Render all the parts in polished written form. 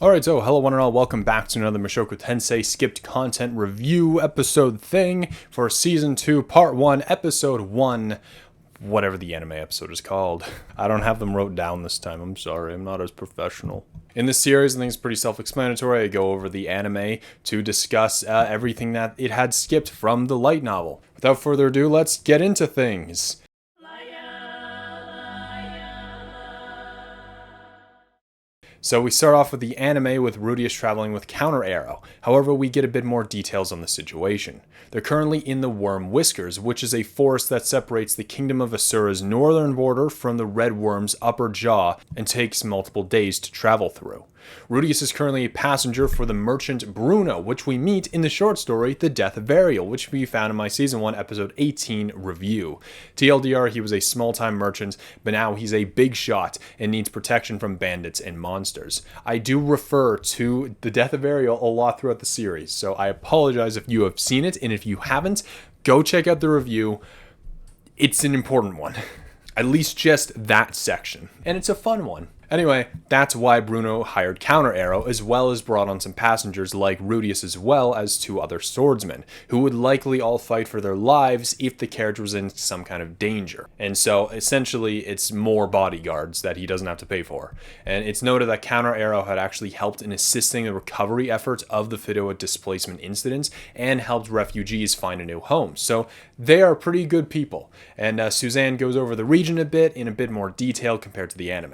Alright, so hello one and all, welcome back to another Mushoku Tensei skipped content review episode thing for Season 2, Part 1, Episode 1, whatever the anime episode is called. I don't have them wrote down this time, I'm sorry, I'm not as professional. In this series, I think it's pretty self-explanatory. I go over the anime to discuss everything that it had skipped from the light novel. Without further ado, let's get into things. So we start off with the anime with Rudius traveling with Counter Arrow. However, we get a bit more details on the situation. They're currently in the Worm Whiskers, which is a forest that separates the Kingdom of Asura's northern border from the Red Worm's upper jaw and takes multiple days to travel through. Rudius is currently a passenger for the merchant Bruno, which we meet in the short story The Death of Ariel, which we found in my Season 1 Episode 18 review. TLDR, he was a small-time merchant, but now he's a big shot and needs protection from bandits and monsters. I do refer to The Death of Ariel a lot throughout the series, so I apologize if you have seen it, and if you haven't, go check out the review. It's an important one. At least just that section. And it's a fun one. Anyway, that's why Bruno hired Counter Arrow, as well as brought on some passengers like Rudius, as well as 2 other swordsmen, who would likely all fight for their lives if the carriage was in some kind of danger. And so, essentially, it's more bodyguards that he doesn't have to pay for. And it's noted that Counter Arrow had actually helped in assisting the recovery efforts of the Fidoa displacement incidents, and helped refugees find a new home. So, they are pretty good people. And Suzanne goes over the region a bit, in a bit more detail compared to the anime.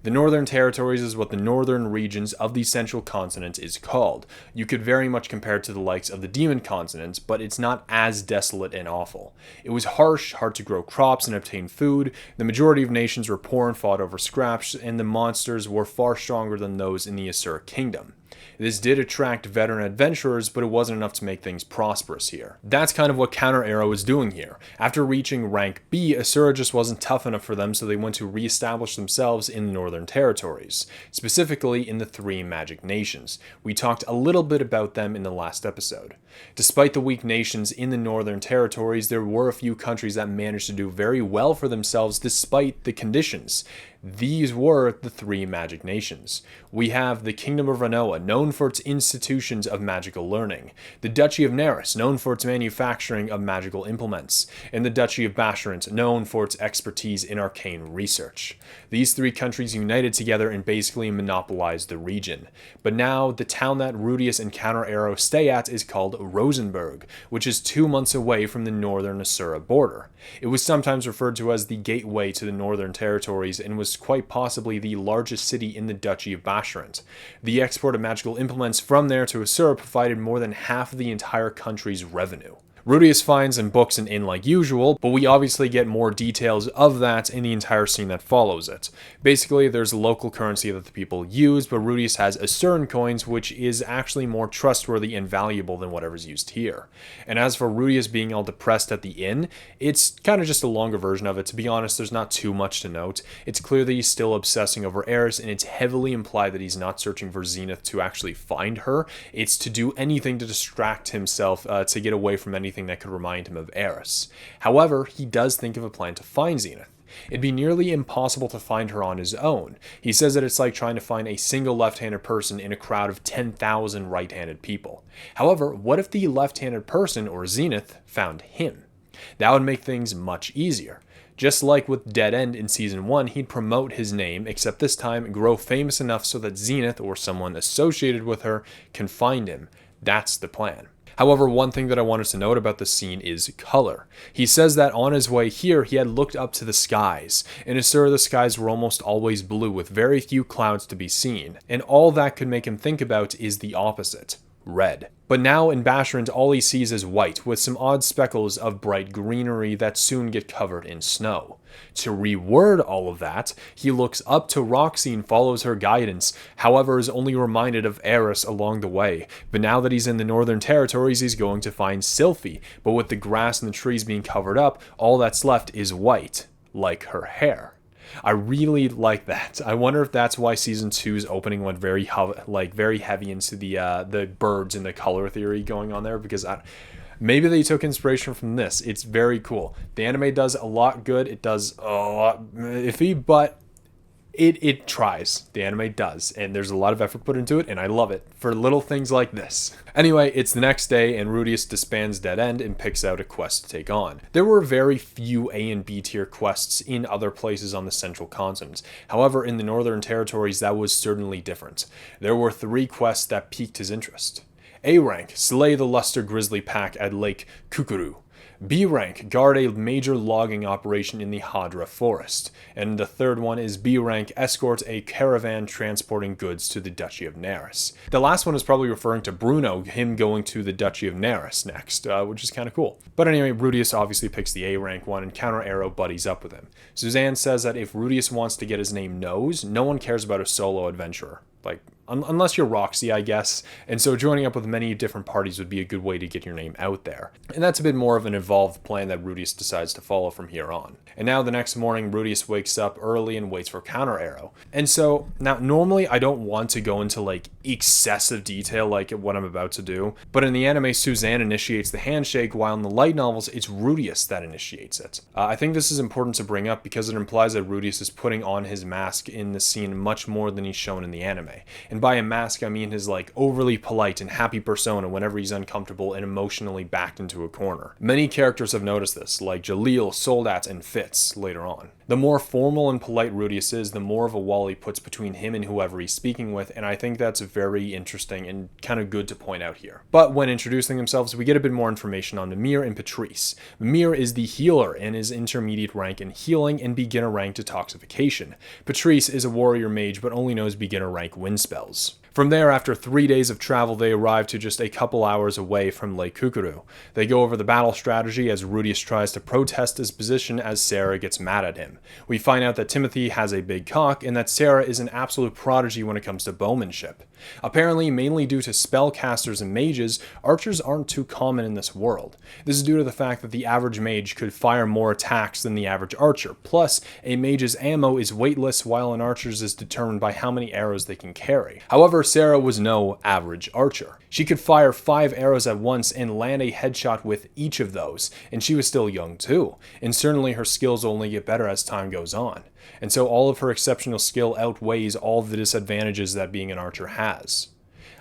The Northern Territories is what the northern regions of the central continent is called. You could very much compare it to the likes of the Demon Continent, but it's not as desolate and awful. It was harsh, hard to grow crops and obtain food, the majority of nations were poor and fought over scraps, and the monsters were far stronger than those in the Asura Kingdom. This did attract veteran adventurers, but it wasn't enough to make things prosperous here. That's kind of what Counter Arrow is doing here. After reaching rank B, Asura just wasn't tough enough for them, so they went to re-establish themselves in the Northern Territories, specifically in the 3 magic nations. We talked a little bit about them in the last episode. Despite the weak nations in the Northern Territories, there were a few countries that managed to do very well for themselves despite the conditions. These were the 3 magic nations. We have the Kingdom of Ranoa, known for its institutions of magical learning, the Duchy of Neris, known for its manufacturing of magical implements, and the Duchy of Basharant, known for its expertise in arcane research. These 3 countries united together and basically monopolized the region. But now, the town that Rudius and Counter Arrow stay at is called Rosenberg, which is 2 months away from the northern Asura border. It was sometimes referred to as the gateway to the Northern Territories and was quite possibly the largest city in the Duchy of Basharant. The export of magical implements from there to Asura provided more than half of the entire country's revenue. Rudius finds and books an inn like usual, but we obviously get more details of that in the entire scene that follows it. Basically, there's a local currency that the people use, but Rudius has Asuran coins, which is actually more trustworthy and valuable than whatever's used here. And as for Rudius being all depressed at the inn, it's kind of just a longer version of it. To be honest, there's not too much to note. It's clear that he's still obsessing over Eris, and it's heavily implied that he's not searching for Zenith to actually find her. It's to do anything to distract himself, to get away from anything that could remind him of Eris. However, he does think of a plan to find Zenith. It'd be nearly impossible to find her on his own. He says that it's like trying to find a single left-handed person in a crowd of 10,000 right-handed people. However, what if the left-handed person, or Zenith, found him? That would make things much easier. Just like with Dead End in Season 1, he'd promote his name, except this time grow famous enough so that Zenith, or someone associated with her, can find him. That's the plan. However, one thing that I wanted to note about the scene is color. He says that on his way here, he had looked up to the skies. In Asura, the skies were almost always blue, with very few clouds to be seen. And all that could make him think about is the opposite: red. But now in Basharant, all he sees is white, with some odd speckles of bright greenery that soon get covered in snow. To reword all of that, he looks up to Roxy and follows her guidance, however is only reminded of Eris along the way. But now that he's in the Northern Territories, he's going to find Sylphie, but with the grass and the trees being covered up, all that's left is white, like her hair. I really like that. I wonder if that's why Season 2's opening went very heavy into the birds and the color theory going on there, because maybe they took inspiration from this. It's very cool. The anime does a lot good. It does a lot iffy, but It tries. The anime does, and there's a lot of effort put into it, and I love it for little things like this. Anyway, it's the next day, and Rudius disbands Dead End and picks out a quest to take on. There were very few A and B tier quests in other places on the central continent. However, in the Northern Territories, that was certainly different. There were 3 quests that piqued his interest. A rank, slay the Luster Grizzly pack at Lake Kukuru. B rank, guard a major logging operation in the Hadra forest. And the third one is B rank, escort a caravan transporting goods to the Duchy of Neris. The last one is probably referring to Bruno, him going to the Duchy of Neris next, which is kind of cool. But anyway, Rudius obviously picks the A rank one, and Counter Arrow buddies up with him. Suzanne says that if Rudius wants to get his name knows, no one cares about a solo adventurer. Like, unless you're Roxy, I guess. And so joining up with many different parties would be a good way to get your name out there. And that's a bit more of an evolved plan that Rudius decides to follow from here on. And now the next morning, Rudius wakes up early and waits for Counter Arrow. And so, now normally I don't want to go into like excessive detail like what I'm about to do, but in the anime, Suzanne initiates the handshake, while in the light novels, it's Rudius that initiates it. I think this is important to bring up because it implies that Rudius is putting on his mask in the scene much more than he's shown in the anime. And by a mask, I mean his like overly polite and happy persona whenever he's uncomfortable and emotionally backed into a corner. Many characters have noticed this, like Jalil, Soldat, and Fitz later on. The more formal and polite Rudius is, the more of a wall he puts between him and whoever he's speaking with, and I think that's very interesting and kind of good to point out here. But when introducing themselves, we get a bit more information on Mimir and Patrice. Mimir is the healer and is intermediate rank in healing and beginner rank detoxification. Patrice is a warrior mage but only knows beginner rank wind spells. From there, after 3 days of travel, they arrive to just a couple hours away from Lake Kukuru. They go over the battle strategy as Rudius tries to protest his position as Sarah gets mad at him. We find out that Timothy has a big cock and that Sarah is an absolute prodigy when it comes to bowmanship. Apparently, mainly due to spellcasters and mages, archers aren't too common in this world. This is due to the fact that the average mage could fire more attacks than the average archer, plus a mage's ammo is weightless while an archer's is determined by how many arrows they can carry. However, Sarah was no average archer. She could fire 5 arrows at once and land a headshot with each of those, and she was still young too, and certainly her skills only get better as time goes on. And so all of her exceptional skill outweighs all of the disadvantages that being an archer has.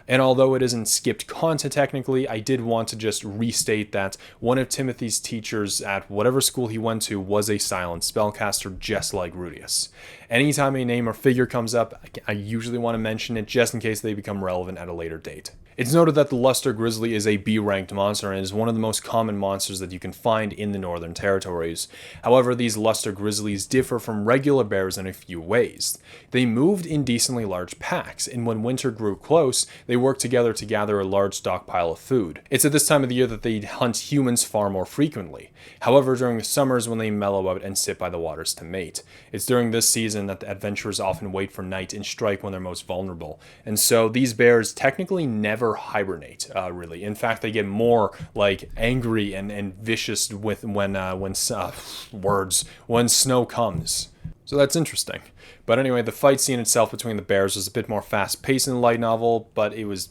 And although it isn't skipped content technically, I did want to just restate that one of Timothy's teachers at whatever school he went to was a silent spellcaster just like Rudius. Anytime a name or figure comes up, I usually want to mention it just in case they become relevant at a later date. It's noted that the Luster Grizzly is a B-ranked monster and is one of the most common monsters that you can find in the Northern Territories. However, these Luster Grizzlies differ from regular bears in a few ways. They moved in decently large packs, and when winter grew close, they worked together to gather a large stockpile of food. It's at this time of the year that they hunt humans far more frequently. However, during the summers when they mellow out and sit by the waters to mate. It's during this season that the adventurers often wait for night and strike when they're most vulnerable. And so these bears technically never hibernate, really. In fact, they get more like angry and vicious with when snow comes. So that's interesting. But anyway, the fight scene itself between the bears was a bit more fast-paced in the light novel, but it was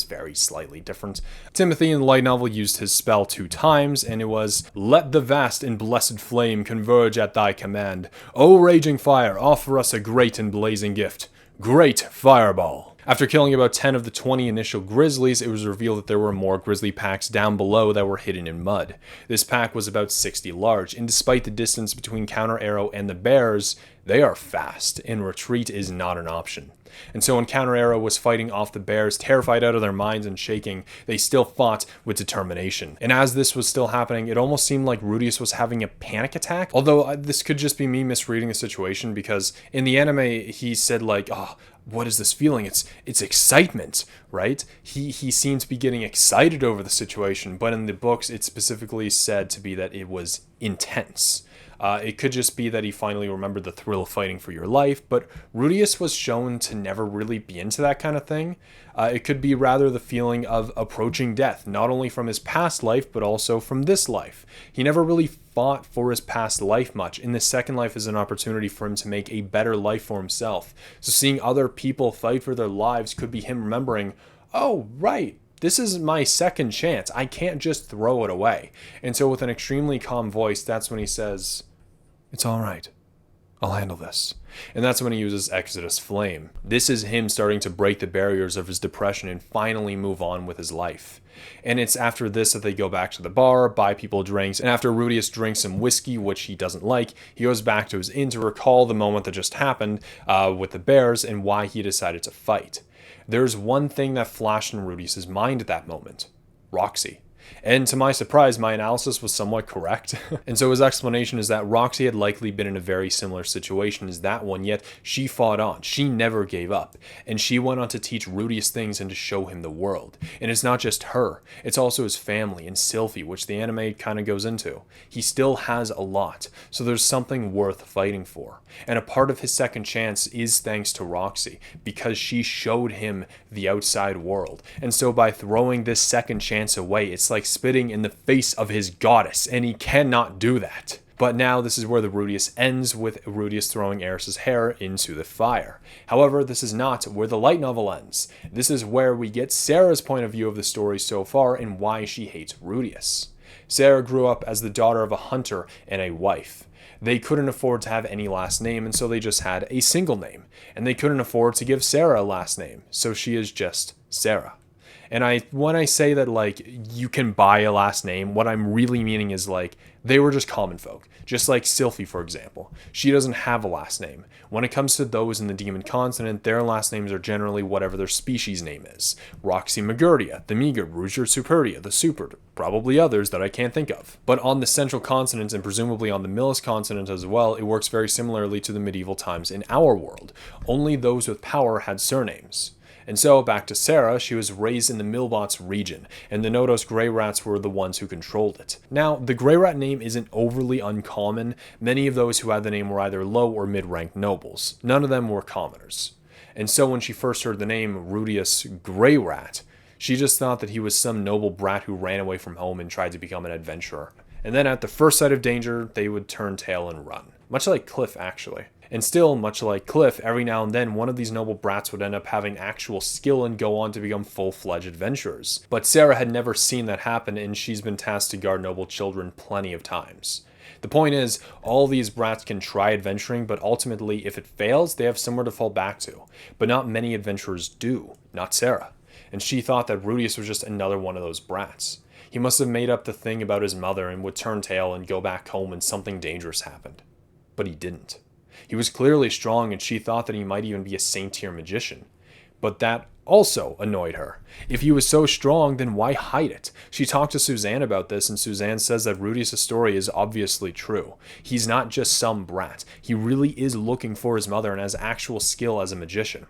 very slightly different. Timothy in the light novel used his spell 2 times, and it was, "Let the vast and blessed flame converge at thy command. O raging fire, offer us a great and blazing gift. Great fireball." After killing about 10 of the 20 initial grizzlies, it was revealed that there were more grizzly packs down below that were hidden in mud. This pack was about 60 large, and despite the distance between Counter Arrow and the bears, they are fast, and retreat is not an option. And so when Counter Arrow was fighting off the bears, terrified out of their minds and shaking, they still fought with determination. And as this was still happening, it almost seemed like Rudius was having a panic attack. Although this could just be me misreading the situation, because in the anime, he said like, "Oh, what is this feeling? It's excitement," right? He seemed to be getting excited over the situation, but in the books, it's specifically said to be that it was intense. It could just be that he finally remembered the thrill of fighting for your life, but Rudius was shown to never really be into that kind of thing. It could be rather the feeling of approaching death, not only from his past life, but also from this life. He never really fought for his past life much, and this second life is an opportunity for him to make a better life for himself. So seeing other people fight for their lives could be him remembering, "Oh, right, this is my second chance. I can't just throw it away." And so with an extremely calm voice, that's when he says, "It's all right. I'll handle this. And that's when he uses Exodus Flame. This is him starting to break the barriers of his depression and finally move on with his life. And it's after this that they go back to the bar, buy people drinks, and after Rudius drinks some whiskey, which he doesn't like, he goes back to his inn to recall the moment that just happened with the bears and why he decided to fight. There's one thing that flashed in Rudius' mind at that moment: Roxy. And to my surprise, my analysis was somewhat correct. And so his explanation is that Roxy had likely been in a very similar situation as that one, yet she fought on. She never gave up. And she went on to teach Rudius things and to show him the world. And it's not just her, it's also his family and Sylphie, which the anime kind of goes into. He still has a lot, so there's something worth fighting for. And a part of his second chance is thanks to Roxy, because she showed him the outside world. And so by throwing this second chance away, it's like spitting in the face of his goddess, and he cannot do that. But now this is where the Rudius ends, with Rudius throwing Eris's hair into the fire. However, this is not where the light novel ends. This is where we get Sarah's point of view of the story so far and why she hates Rudius. Sarah grew up as the daughter of a hunter and a wife. They couldn't afford to have any last name, and so they just had a single name. And they couldn't afford to give Sarah a last name, so she is just Sarah. And when I say that, like, you can buy a last name, what I'm really meaning is, like, they were just common folk. Just like Sylphie, for example. She doesn't have a last name. When it comes to those in the Demon Continent, their last names are generally whatever their species name is. Roxy Magurdia, the Meager, Ruger Superdia, the Super, probably others that I can't think of. But on the Central Continent, and presumably on the Millis Continent as well, it works very similarly to the medieval times in our world. Only those with power had surnames. And so, back to Sarah, she was raised in the Milbots region, and the Nodos Grey Rats were the ones who controlled it. Now, the Grey Rat name isn't overly uncommon. Many of those who had the name were either low or mid-ranked nobles. None of them were commoners. And so when she first heard the name Rudius Grey Rat, she just thought that he was some noble brat who ran away from home and tried to become an adventurer. And then at the first sight of danger, they would turn tail and run. Much like Cliff, actually. And still, much like Cliff, every now and then one of these noble brats would end up having actual skill and go on to become full-fledged adventurers. But Sarah had never seen that happen, and she's been tasked to guard noble children plenty of times. The point is, all these brats can try adventuring, but ultimately, if it fails, they have somewhere to fall back to. But not many adventurers do, not Sarah. And she thought that Rudius was just another one of those brats. He must have made up the thing about his mother and would turn tail and go back home when something dangerous happened. But he didn't. He was clearly strong, and she thought that he might even be a saint-tier magician. But that also annoyed her. If he was so strong, then why hide it? She talked to Suzanne about this, and Suzanne says that Rudius' story is obviously true. He's not just some brat. He really is looking for his mother and has actual skill as a magician.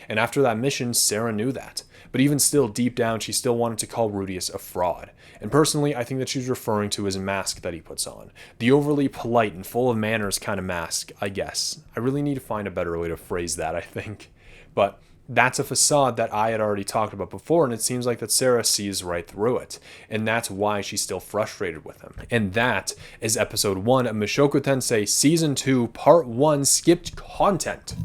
And after that mission, Sarah knew that. But even still, deep down, she still wanted to call Rudius a fraud. And personally, I think that she's referring to his mask that he puts on. The overly polite and full of manners kind of mask, I guess. I really need to find a better way to phrase that, I think. But that's a facade that I had already talked about before, and it seems like that Sarah sees right through it. And that's why she's still frustrated with him. And that is episode 1 of Mushoku Tensei Season 2, Part 1, Skipped Content.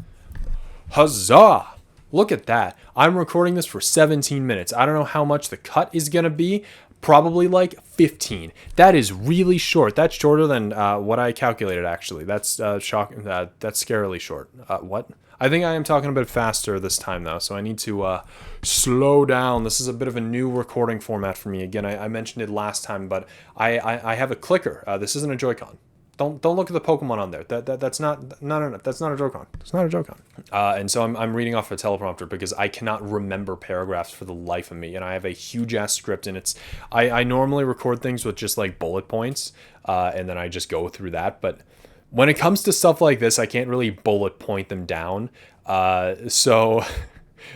Huzzah! Look at that. I'm recording this for 17 minutes. I don't know how much the cut is going to be. Probably like 15. That is really short. That's shorter than what I calculated, actually. That's shocking. That's scarily short. What? I think I am talking a bit faster this time, though, so I need to slow down. This is a bit of a new recording format for me. Again, I mentioned it last time, but I have a clicker. This isn't a Joy-Con. Don't look at the Pokemon on there. That's not no. That's not a Joy-Con. It's not a Joy-Con. And so I'm reading off a teleprompter because I cannot remember paragraphs for the life of me, and I have a huge ass script, and it's I normally record things with just like bullet points, and then I just go through that. But when it comes to stuff like this, I can't really bullet point them down. So.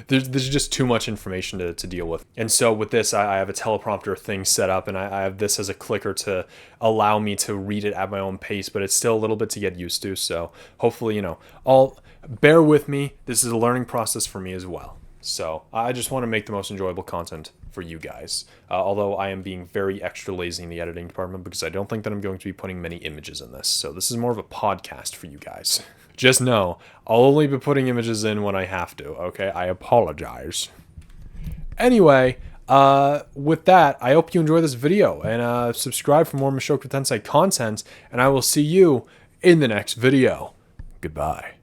There's just too much information to deal with. And so with this, I have a teleprompter thing set up, and I have this as a clicker to allow me to read it at my own pace, but it's still a little bit to get used to. So hopefully, I'll bear with me. This is a learning process for me as well. So I just want to make the most enjoyable content for you guys. Although I am being very extra lazy in the editing department because I don't think that I'm going to be putting many images in this. So this is more of a podcast for you guys. Just know, I'll only be putting images in when I have to, okay? I apologize. Anyway, with that, I hope you enjoy this video, and subscribe for more Mushoku Tensei content, and I will see you in the next video. Goodbye.